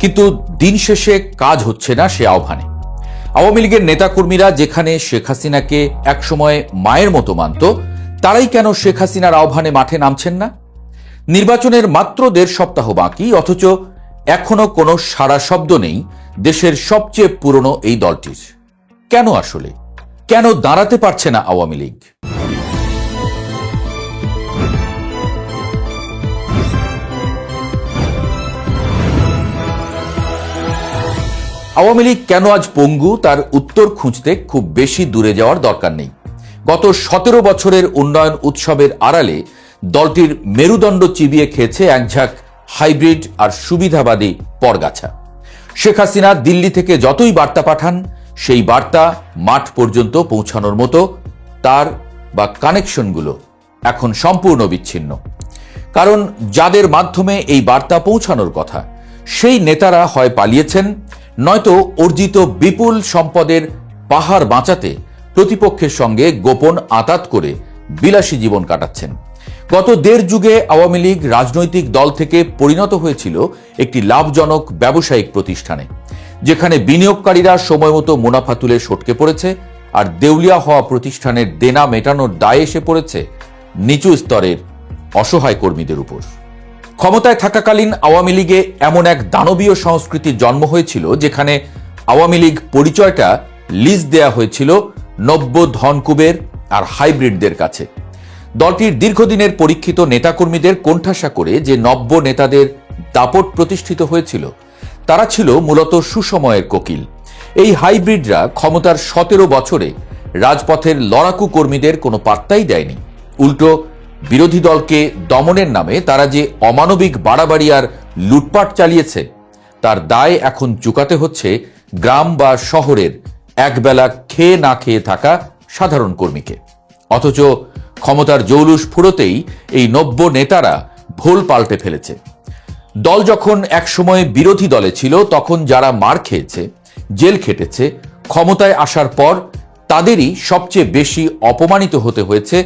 কিন্তু দিন শেষে কাজ হচ্ছে না সে আহ্বানে। আওয়ামী লীগের নেতাকর্মীরা যেখানে শেখ হাসিনাকে একসময় মায়ের মতো মানত, তারাই কেন শেখ হাসিনার আহ্বানে মাঠে নামছেন না? নির্বাচনের মাত্র ১.৫ সপ্তাহ বাকি, অথচ এখনো কোনো সাড়া শব্দ নেই দেশের সবচেয়ে পুরনো এই দলটির। কেন আসলে? কেন দাঁড়াতে পারছে না আওয়ামী লীগ? আওয়ামী লীগ কেন আজ পঙ্গু, তার উত্তর খুঁজতে খুব বেশি দূরে যাওয়ার দরকার নেই। গত ১৭ বছরের উন্নয়ন উৎসবের আড়ালে দলটির মেরুদণ্ড চিবিয়ে খেয়েছে একঝাঁক হাইব্রিড আর সুবিধাবাদী পরগাছা। শেখ হাসিনা দিল্লি থেকে যতই বার্তা পাঠান, সেই বার্তা মাঠ পর্যন্ত পৌঁছানোর মতো তার বা কানেকশনগুলো এখন সম্পূর্ণ বিচ্ছিন্ন। কারণ যাদের মাধ্যমে এই বার্তা পৌঁছানোর কথা, সেই নেতারা হয় পালিয়েছেন, নয়তো অর্জিত বিপুল সম্পদের পাহাড় বাঁচাতে প্রতিপক্ষের সঙ্গে গোপন আঁতাত করে বিলাসী জীবন কাটাচ্ছেন। গত ১.৫ যুগে আওয়ামী লীগ রাজনৈতিক দল থেকে পরিণত হয়েছিল একটি লাভজনক ব্যবসায়িক প্রতিষ্ঠানে, যেখানে বিনিয়োগকারীরা সময়মতো মুনাফা তুলে সটকে পড়েছে, আর দেউলিয়া হওয়া প্রতিষ্ঠানের দেনা মেটানোর দায় এসে পড়েছে নিচু স্তরের অসহায় কর্মীদের উপর। ক্ষমতায় থাকাকালীন আওয়ামী লীগে এমন এক দানবীয় সংস্কৃতির জন্ম হয়েছিল, যেখানে আওয়ামী লীগ পরিচয়টা লিজ দেয়া হয়েছিল নব্য ধনকুবের আর হাইব্রিডদের কাছে। দলটির দীর্ঘদিনের পরীক্ষিত নেতাকর্মীদের কোণঠাসা করে যে নব্য নেতাদের দাপট প্রতিষ্ঠিত হয়েছিল, তারা ছিল মূলত সুসময়ের কোকিল। এই হাইব্রিডরা ক্ষমতার ১৭ বছরে রাজপথের লড়াকু কর্মীদের কোনো পাত্তাই দেয়নি। উল্টো বিরোধী দলকে দমনের নামে তারা যে অমানবিক বাড়াবাড়ি আর লুটপাট চালিয়েছে, তার দায় এখন চুকাতে হচ্ছে গ্রাম বা শহরের একবেলা খেয়ে না খেয়ে থাকা সাধারণ কর্মীকে। অথচ ক্ষমতার জৌলুস ফুরোতেই এই নব্য নেতারা ভোল পাল্টে ফেলেছে। দল যখন একসময় বিরোধী দলে ছিল, তখন যারা মার খেয়েছে, জেল খেটেছে, ক্ষমতায় আসার পর তাদেরই সবচেয়ে বেশি অপমানিত হতে হয়েছে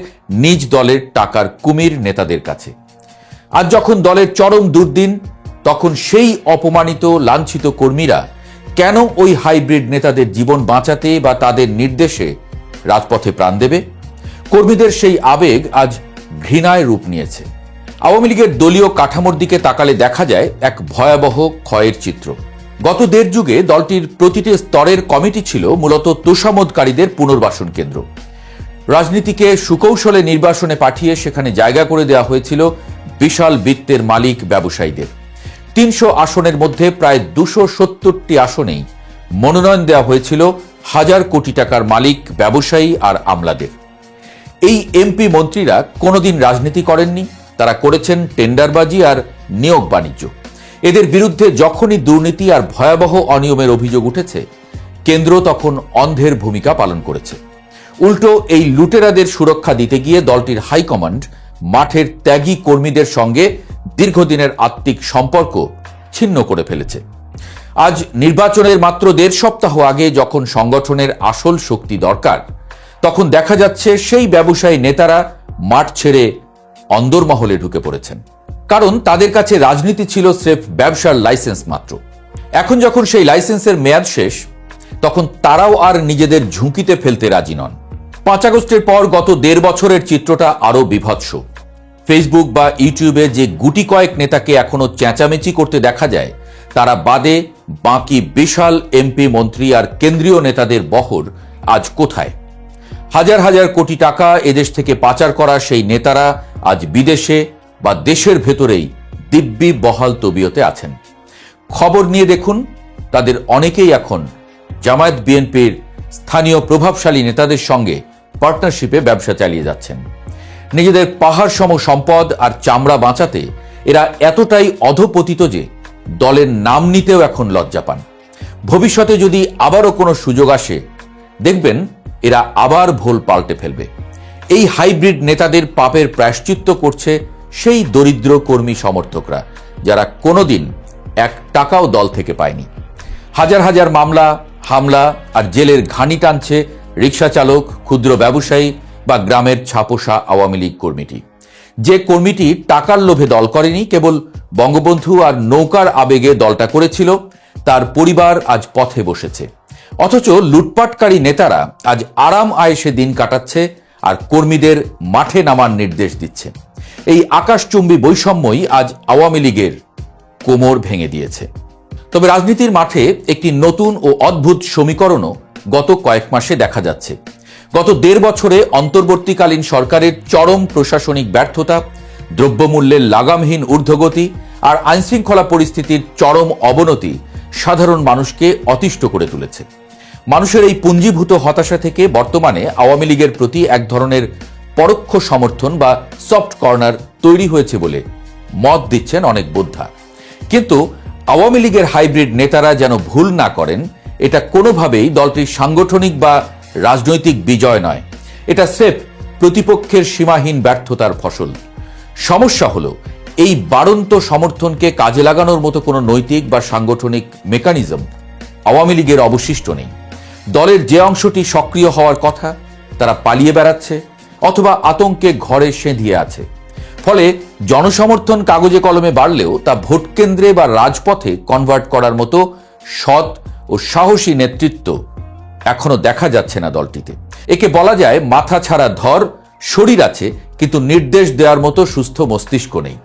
নিজ দলের টাকার কুমির নেতাদের কাছে। আজ যখন দলের চরম দুর্দিন, তখন সেই অপমানিত লাঞ্ছিত কর্মীরা কেন ওই হাইব্রিড নেতাদের জীবন বাঁচাতে বা তাদের নির্দেশে রাজপথে প্রাণ দেবে? কর্মীদের সেই আবেগ আজ ঘৃণায় রূপ নিয়েছে। আওয়ামী লীগের দলীয় কাঠামোর দিকে তাকালে দেখা যায় এক ভয়াবহ ক্ষয়ের চিত্র। গত ১.৫ যুগে দলটির প্রতিটি স্তরের কমিটি ছিল মূলত তোষামোদকারীদের পুনর্বাসন কেন্দ্র। রাজনীতিকে সুকৌশলে নির্বাসনে পাঠিয়ে সেখানে জায়গা করে দেওয়া হয়েছিল বিশাল বিত্তের মালিক ব্যবসায়ীদের। ৩০০ আসনের মধ্যে প্রায় ২৭০টি আসনেই মনোনয়ন দেওয়া হয়েছিল হাজার কোটি টাকার মালিক ব্যবসায়ী আর আমলাদের। এই এমপি মন্ত্রীরা কোনোদিন রাজনীতি করেননি, তারা করেছেন টেন্ডারবাজি আর নিয়োগ বাণিজ্য। এদের বিরুদ্ধে যখনই দুর্নীতি আর ভয়াবহ অনিয়মের অভিযোগ উঠেছে, কেন্দ্র তখন অন্ধের ভূমিকা পালন করেছে। উল্টো এই লুটেরাদের সুরক্ষা দিতে গিয়ে দলটির হাইকমান্ড মাঠের ত্যাগী কর্মীদের সঙ্গে দীর্ঘদিনের আত্মিক সম্পর্ক ছিন্ন করে ফেলেছে। আজ নির্বাচনের মাত্র ১.৫ সপ্তাহ আগে যখন সংগঠনের আসল শক্তি দরকার, তখন দেখা যাচ্ছে সেই ব্যবসায়ী নেতারা মাঠ ছেড়ে অন্দরমহলে ঢুকে পড়েছেন। কারণ তাদের কাছে রাজনীতি ছিল স্রেফ ব্যবসার লাইসেন্স মাত্র। এখন যখন সেই লাইসেন্সের মেয়াদ শেষ, তখন তারাও আর নিজেদের ঝুঁকিতে ফেলতে রাজি নন। ৫ আগস্টের পর গত ১.৫ বছরের চিত্রটা আরও বিভৎস। ফেসবুক বা ইউটিউবে যে গুটি কয়েক নেতাকে এখনো চেঁচামেচি করতে দেখা যায়, তারা বাদে বাকি বিশাল এমপি মন্ত্রী আর কেন্দ্রীয় নেতাদের বহর আজ কোথায়? হাজার হাজার কোটি টাকা এদেশ থেকে পাচার করা সেই নেতারা আজ বিদেশে বা দেশের ভেতরেই দিব্যি বহাল তবিয়তে আছেন। খবর নিয়ে দেখুন, তাদের অনেকেই এখন জামায়াত বিএনপির স্থানীয় প্রভাবশালী নেতাদের সঙ্গে পার্টনারশিপে ব্যবসা চালিয়ে যাচ্ছেন। নিজেদের পাহাড় সম সম্পদ আর চামড়া বাঁচাতে এরা এতটাই অধপতিত যে দলের নাম নিতেও এখন লজ্জা পান। ভবিষ্যতে যদি আবারও কোনো সুযোগ আসে, দেখবেন এরা আবার ভোল পাল্টে ফেলবে। এই হাইব্রিড নেতাদের পাপের প্রায়শ্চিত্ত করছে সেই দরিদ্র কর্মী সমর্থকরা, যারা কোনোদিন ১ টাকাও দল থেকে পায়নি। হাজার হাজার মামলা, হামলা আর জেলের ঘানি টানছে রিকশা চালক, ক্ষুদ্র ব্যবসায়ী বা গ্রামের ছাপোষা আওয়ামী লীগ কর্মীটি, যে কর্মীটি টাকার লোভে দল করেনি, কেবল বঙ্গবন্ধু আর নৌকার আবেগে দলটা করেছিল, তার পরিবার আজ পথে বসেছে। অথচ লুটপাটকারী নেতারা আজ আরাম আয়েশে দিন কাটাচ্ছে আর কর্মীদের মাঠে নামার নির্দেশ দিচ্ছে। এই আকাশচুম্বী বৈষম্যই আজ আওয়ামী লীগের কোমর ভেঙে দিয়েছে। তবে রাজনীতির মাঠে একটি নতুন ও অদ্ভুত সমীকরণও গত কয়েক মাসে দেখা যাচ্ছে। গত 1.5 বছরে অন্তর্বর্তীকালীন সরকারের চরম প্রশাসনিক ব্যর্থতা, দ্রব্যমূল্যের লাগামহীন ঊর্ধ্বগতি আর আইনশৃঙ্খলা পরিস্থিতির চরম অবনতি সাধারণ মানুষকে অতিষ্ঠ করে তুলেছে। মানুষের এই পুঞ্জীভূত হতাশা থেকে বর্তমানে আওয়ামী লীগের প্রতি এক ধরনের পরোক্ষ সমর্থন বা সফট কর্নার তৈরি হয়েছে বলে মত দিচ্ছেন অনেক বোদ্ধা। কিন্তু আওয়ামী লীগের হাইব্রিড নেতারা যেন ভুল না করেন, এটা কোনোভাবেই দলটির সাংগঠনিক বা রাজনৈতিক বিজয় নয়, এটা স্রেফ প্রতিপক্ষের সীমাহীন ব্যর্থতার ফসল। সমস্যা হলো এই বাড়ন্ত সমর্থনকে কাজে লাগানোর মতো কোনো নৈতিক বা সাংগঠনিক মেকানিজম আওয়ামী লীগের অবশিষ্ট নেই। দলের যে অংশটি সক্রিয় হওয়ার কথা তারা পালিয়ে বেড়াচ্ছে অথবা আতঙ্কে ঘরে সেঁধিয়ে আছে। ফলে জনসমর্থন কাগজে কলমে বাড়লেও তা ভোট কেন্দ্রে বা রাজপথে কনভার্ট করার মতো সৎ ও সাহসী নেতৃত্ব এখনো দেখা যাচ্ছে না দলটিতে। একে বলা যায় মাথা ছাড়া ধর, শরীর আছে কিন্তু নির্দেশ দেওয়ার মতো সুস্থ মস্তিষ্ক নেই।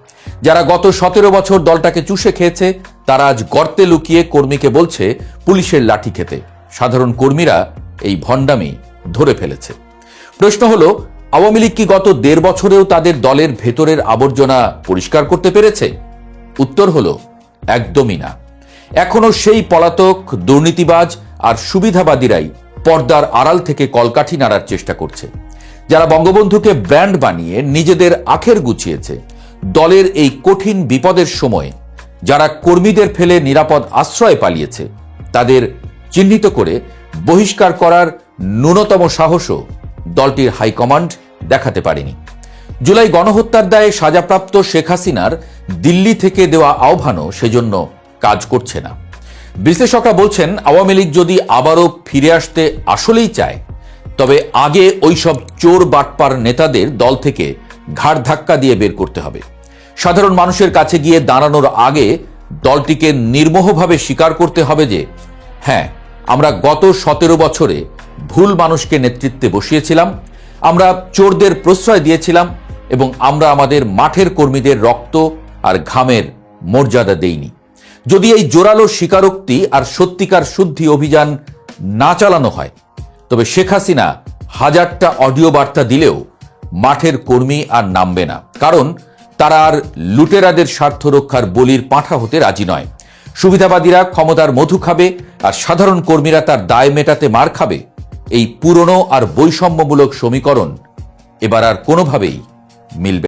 যারা গত 17 বছর দলটাকে চুষে খেয়েছে তারা আজ গর্তে লুকিয়ে কর্মীকে বলছে পুলিশের লাঠি খেতে। সাধারণ কর্মীরা এই ভণ্ডামি ধরে ফেলেছে। প্রশ্ন হলো, আওয়ামী লীগ কি গত 1.5 বছরেও তাদের দলের ভেতরের আবর্জনা পরিষ্কার করতে পেরেছে? উত্তর হলো একদমই না। এখনো সেই পলাতক, দুর্নীতিবাজ আর সুবিধাবাদীরাই পর্দার আড়াল থেকে কলকাঠি নাড়ার চেষ্টা করছে। যারা বঙ্গবন্ধুকে ব্র্যান্ড বানিয়ে নিজেদের আখের গুছিয়েছে, দলের এই কঠিন বিপদের সময়ে যারা কর্মীদের ফেলে নিরাপদ আশ্রয়ে পালিয়েছে, তাদের চিহ্নিত করে বহিষ্কার করার ন্যূনতম সাহসও দলটির হাইকমান্ড দেখাতে পারেনি। জুলাই গণহত্যার দায়ে সাজাপ্রাপ্ত শেখ হাসিনার দিল্লি থেকে দেওয়া আহ্বানও সেজন্য কাজ করছে না। বিশ্লেষকরা বলছেন, আওয়ামী লীগ যদি আবারও ফিরে আসতে আসলেই চায়, তবে আগে ওইসব চোর বাটপার নেতাদের দল থেকে ঘাড় ধাক্কা দিয়ে বের করতে হবে। সাধারণ মানুষের কাছে গিয়ে দাঁড়ানোর আগে দলটিকে নির্মোহভাবে স্বীকার করতে হবে যে হ্যাঁ, আমরা গত 17 বছরে ভুল মানুষকে নেতৃত্বে বসিয়েছিলাম, আমরা চোরদের প্রশ্রয় দিয়েছিলাম এবং আমরা আমাদের মাঠের কর্মীদের রক্ত আর ঘামের মর্যাদা দেইনি। যদি এই জোরালো স্বীকারোক্তি আর সত্যিকার শুদ্ধি অভিযান না চালানো হয়, তবে শেখ হাসিনা 1000টা অডিও বার্তা দিলেও মাঠের কর্মী আর নামবে না। কারণ তারা আর লুটেরাদের স্বার্থ রক্ষার বলির পাঁঠা হতে রাজি নয়। সুবিধাবাদীরা ক্ষমতার মধু খাবে আর সাধারণ কর্মীরা তার দায় মেটাতে মার খাবে। এই পুরনো আর বৈষম্যমূলক সমীকরণ এবার আর কোনোভাবেই মিলবে